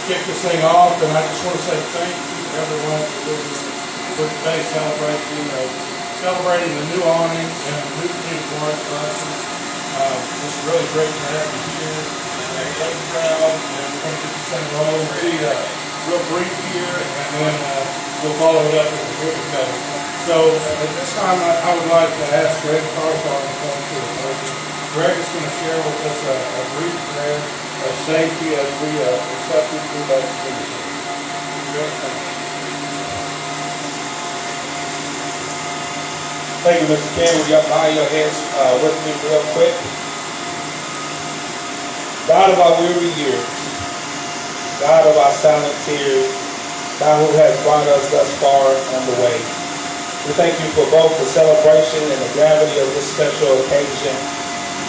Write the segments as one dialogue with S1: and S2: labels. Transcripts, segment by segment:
S1: kick this thing off, and I just want to say thank you to everyone for today's celebration of celebrating the new awning and the new King Morris buses. It's really great to have you here. And love the crowd, and we're going to get this thing rolling. We'll be real brief here, and then we'll follow it up with the ribbon cutting. So at this time, I would like to ask Greg Carthon to come to the podium. Greg is going to share with us a brief prayer of safety as we accept this new legislation. Greg,
S2: thank you, Mr. Ken. Would you bow your heads with me real quick? God of our weary years, God of our silent tears, God who has brought us thus far on the way. We thank you for both the celebration and the gravity of this special occasion.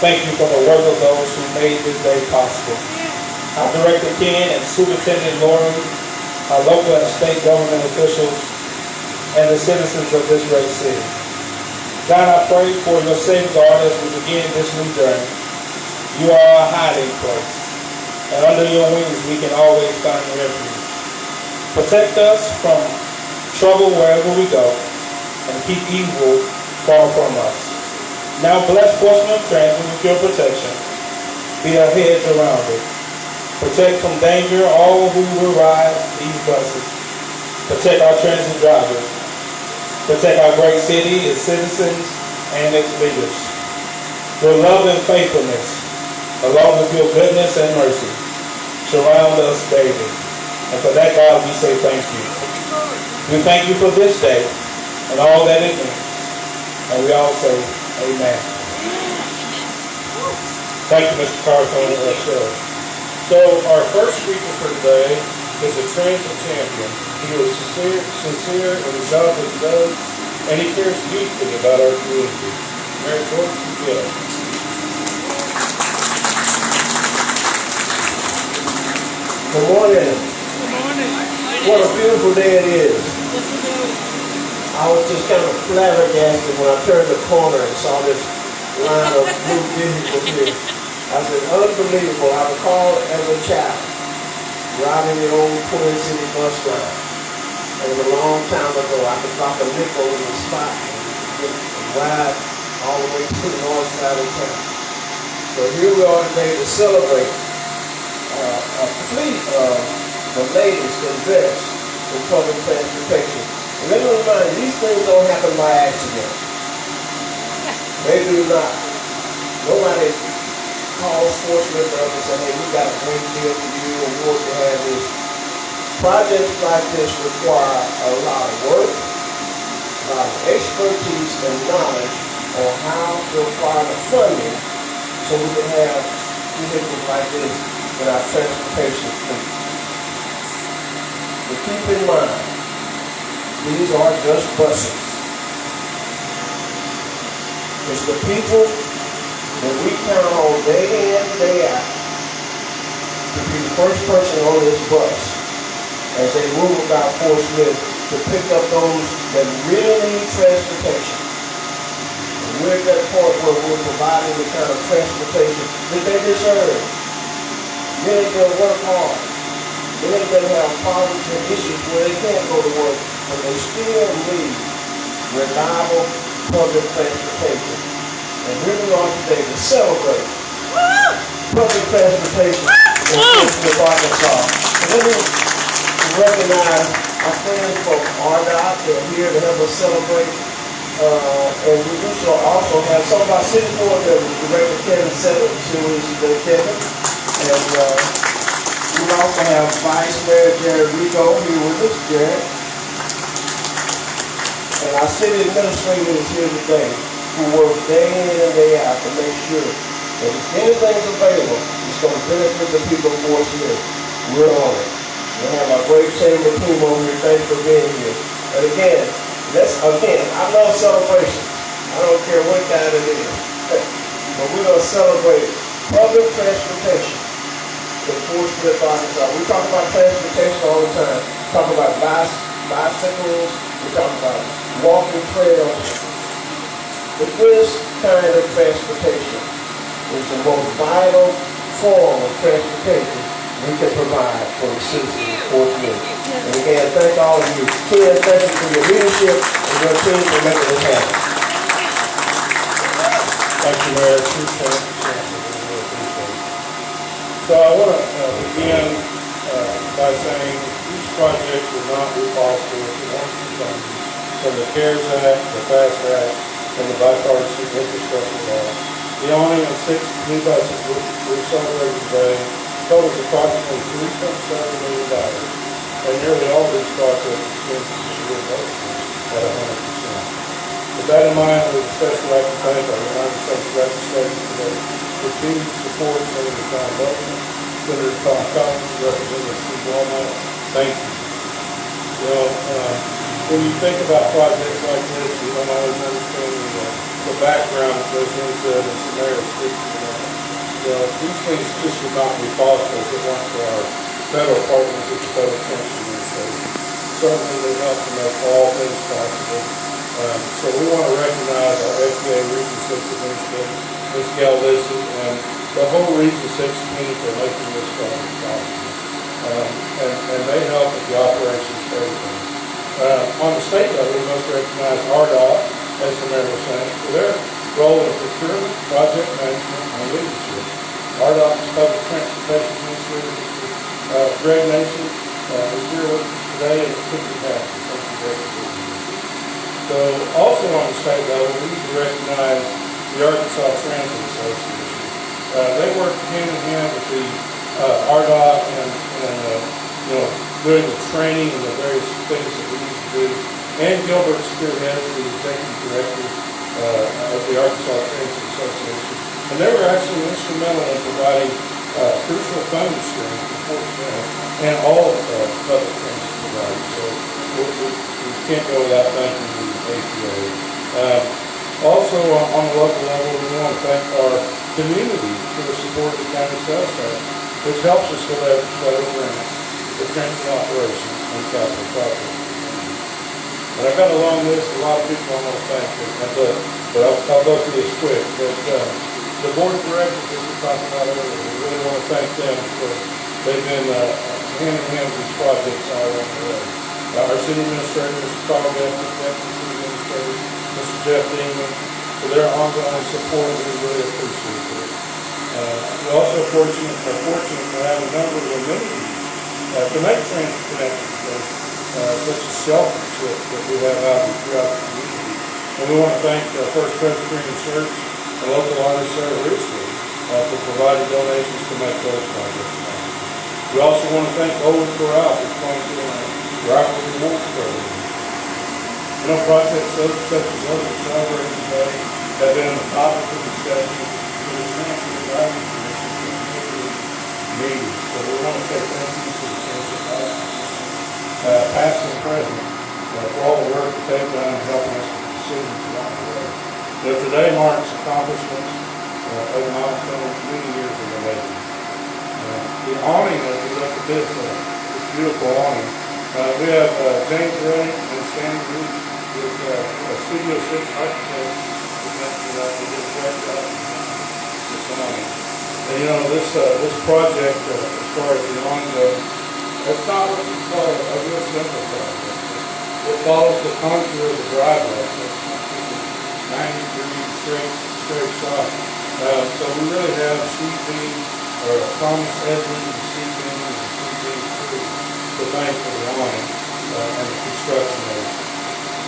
S2: Thank you for the work of those who made this day possible. Our Director Ken and Superintendent Lauren, our local and state government officials, and the citizens of this great city. God, I pray for your safeguard as we begin this new journey. You are our hiding place, and under your wings we can always find refuge. Protect us from trouble wherever we go, and keep evil far from us. Now bless Portsmouth Transit with your protection. Be a hedge around it. Protect from danger all who will ride these buses. Protect our transit drivers. Protect our great city, its citizens, and its leaders. Your love and faithfulness, along with your goodness and mercy, surround us daily. And for that, God, we say thank you. We thank you for this day and all that it means. And we all say amen. Thank you, Mr. Carthon.
S1: So our first speaker for today is a transit champion. He was sincere in the job that he does, and he cares deeply about our community. Mary George Gill.
S3: Good morning. Good morning. What a beautiful day it is. I was just kind of flabbergasted when I turned the corner and saw this line of blue vehicles here. I said, unbelievable. I recall as a child riding the old Twin City bus drive. It was a long time ago. I could drop a nickel in the spot and ride all the way to the north side of town. So here we are today to celebrate a fleet of the latest and best in public transportation. And let me remind you, these things don't happen by accident. They do not. Nobody calls Fortunate up and say, hey, we got a great deal for you and we want to have this. Projects like this require a lot of work, a lot of expertise and knowledge on how to acquire the funding so we can have vehicles like this in our transportation fleet. But keep in mind, these are just buses. It's the people that we count on day in, day out to be the first person on this bus as they move about Fort Smith to pick up those that really need transportation. And we're at that point where we're providing the kind of transportation that they deserve. Many of them work hard. Many of them have problems and issues where they can't go to work, but they still need reliable public transportation. And here we are today to celebrate public transportation in Fort Smith, Arkansas. And let me recognize our friends from RDOT. They're here to help us celebrate. And we also have some of our city board members, Director Kevin Simmons, who is the Kevin. And we also have Vice Mayor Jared Rigo here with us, Jared. And our city administrator is here today, who works day in and day out to make sure that if anything's available, it's going to benefit the people of Fort Smith. We're on it. We have our great chamber team over here. Thanks for being here. And again, I love celebration. I don't care what kind it is. But we're going to celebrate public transportation in Fort Smith, Arkansas. We talk about transportation all the time. We talk about bicycles. We talk about walking trails. But this kind of transportation is the most vital form of transportation we can provide for the citizens of Fort Smith. And again, thank all of you. Ken, thank you for your leadership and your team for making this happen.
S1: Thank you, Mayor. Appreciate it. Really appreciate it. So I want to begin by saying these projects would not be possible if it weren't for funding from the CARES Act, the FAST Act, and the bipartisan infrastructure law. The awning of 6 new buses we're celebrating today totals approximately $3.7 million, and nearly all of these project expenses are reimbursed at 100%. With that in mind, I would especially like to thank our United States legislature for their continued support, Senator John Boatman, Senator Tom Cotton, Representative Steve Walnut. Thank you. Well, when you think about projects like this, you don't always understand the background that goes into it, and some areas speak to that. These things just would not be possible if it weren't for our federal partners at the Federal Pension Administration. Certainly, they help to make all things possible. So we want to recognize our FDA Region 6 Administrator, Ms. Galvisi, and the whole Region 6 team for making this project possible. And they help with the operations of everything. On the state level, we must recognize RDOT, as the mayor was saying, for their role in procurement, project management, and leadership. RDOT's Public Transportation Administrator, Mr. Greg Nation, is here with us today, and it couldn't be happening. Thank you very much. So also on the state level, we need to recognize the Arkansas Transit Association. They work hand in hand with the RDOT and doing the training and the various things that we need to do. And Gilbert spearheads the executive director of the Arkansas Transit Association. And they were actually instrumental in providing crucial funding streams for Fort Smith and all public transit providers. So we can't go without thanking the ATA. Also on the local level, we want to thank our community for the support of the county sales tax, which helps us to leverage federal grants for transit operations and capital projects. And I've got a long list, a lot of people I want to thank, but I'll go through this quick. But the board of directors, as we talked about earlier, we really want to thank them because they've been hand in hand with these projects all along the way. Our city administrator, Mr. Carl Bethany, deputy city administrator, Mr. Jeff Dingman, for their ongoing support. We really appreciate it. We're also fortunate to have a number of amenities to make transit connections, such as shelters that we have out throughout the community. And we want to thank First Presbyterian Church and local artist Sarah Risley for providing donations to make those projects possible. We also want to thank Golden Corral for sponsoring our Rapper Rewards program. Projects such as those we're celebrating today have been a topic of discussion for the Transit Advisory Commission meeting. So we want to say thank you to the Transit Advisory Commission, past and present, for all the work that they've done in helping us with decisions along the way. Today marks accomplishments of a milestone many years in the making. The awning, as we look at this beautiful awning, we have James Ray and Sandy Reed with Studio 6 Architects. We did a great job with this awning. And this project, as far as the awning goes, it's not what you call a real simple project. It follows the contour of the driveway, so it's not just a 90-degree straight shot. So we really have Steve Bean, or Thomas Edwin, and Steve Bean, and Steve Bean's crew to thank for the awning and the construction of it.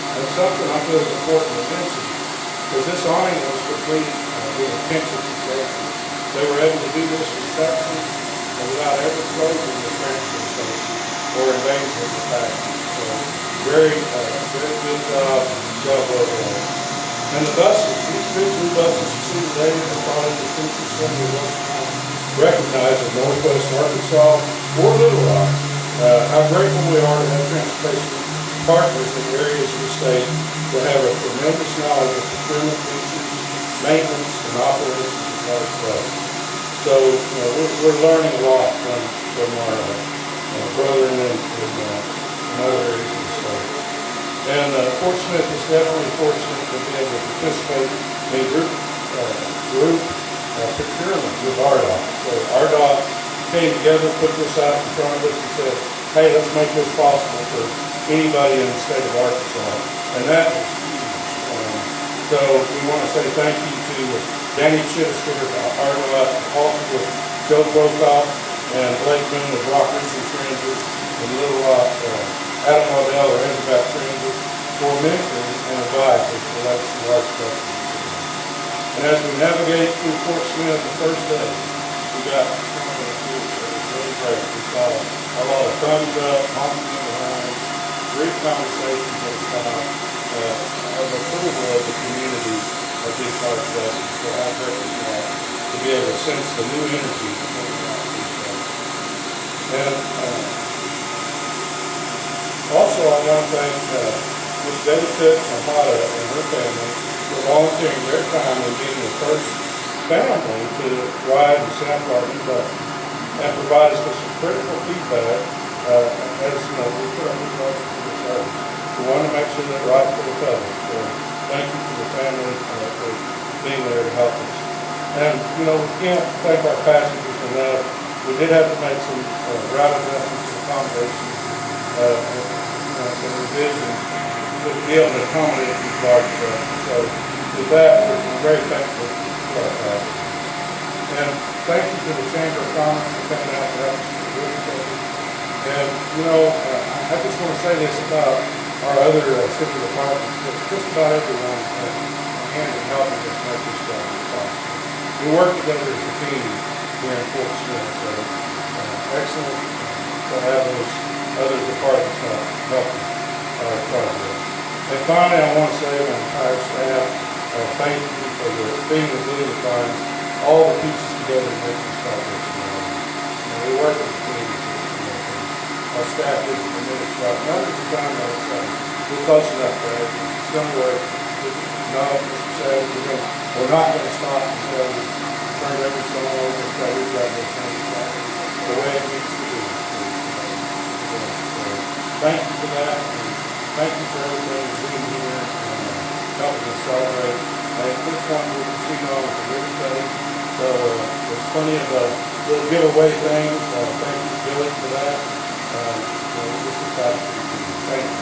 S1: And something I feel is important to mention is this awning was completed with attention to safety. They were able to do this successfully and without ever closing the transfer station or endangering the package. So very good job, well done. And the buses, these big blue buses you see today are probably the future Assembly of Washington recognized in Northwest Arkansas or Little Rock. How grateful we are to have transportation partners in areas of the state that have a tremendous knowledge of procurement features, maintenance, and operations of large buses. So we're learning a lot from our brethren in other areas of the state. And Fort Smith is definitely fortunate to be able to participate in group procurement with RDOT. So RDOT came together, put this out in front of us and said, hey, let's make this possible for anybody in the state of Arkansas. And that was huge. So we want to say thank you to Danny Chittister of Argola, also with Joe Brokaw and Blake Moon of Rock Region Transit and Little Rock, Adam Waddell or Ezebeth Transit for mentoring and advice as it relates to large customers. And as we navigate through Fort Smith the first day, we got it was really great. We saw a lot of thumbs up, honking in the lines, brief conversations at the stop, of approval of the community of these large buses. So how great is that to be able to sense the new energy coming out of these buses. And also I want to thank Ms. Debbie Cook from Hada and her family for volunteering their time and being the first family to ride and sample our new buses and provide us with some critical feedback as you know, we put our new buses to the service. We want to make sure they're right for the public. So thank you to the family for being there to help us. And you know, we can't thank our passengers enough. We did have to make some route adjustments and accommodations, some revisions to be able to accommodate these large buses. So with that, we're very thankful to our passengers. And thank you to the Chamber of Commerce for coming out to help us with the building project. And you know, I just want to say this about our other city departments, that just about everyone is hand in helping us make this project possible. We work together as a team here in Fort Smith, so excellent to have those other departments helping our project. And finally, I want to say to my entire staff, thank you for being the glue that binds all the pieces together to make this project succeed. And we work as a team. Our staff did a tremendous job. Numbers of times I would say, we're close enough, guys. It's going to work. No, Mr. Savage, we're not going to stop until we turn every stone over and say we've got this thing the way it needs to be. So, thank you for that. And thank you for everybody being here and helping us celebrate. And at this point, we'll proceed on with the ribbon cutting. So there's plenty of little giveaway things. Thank you, Billy, for that. This is Thank you.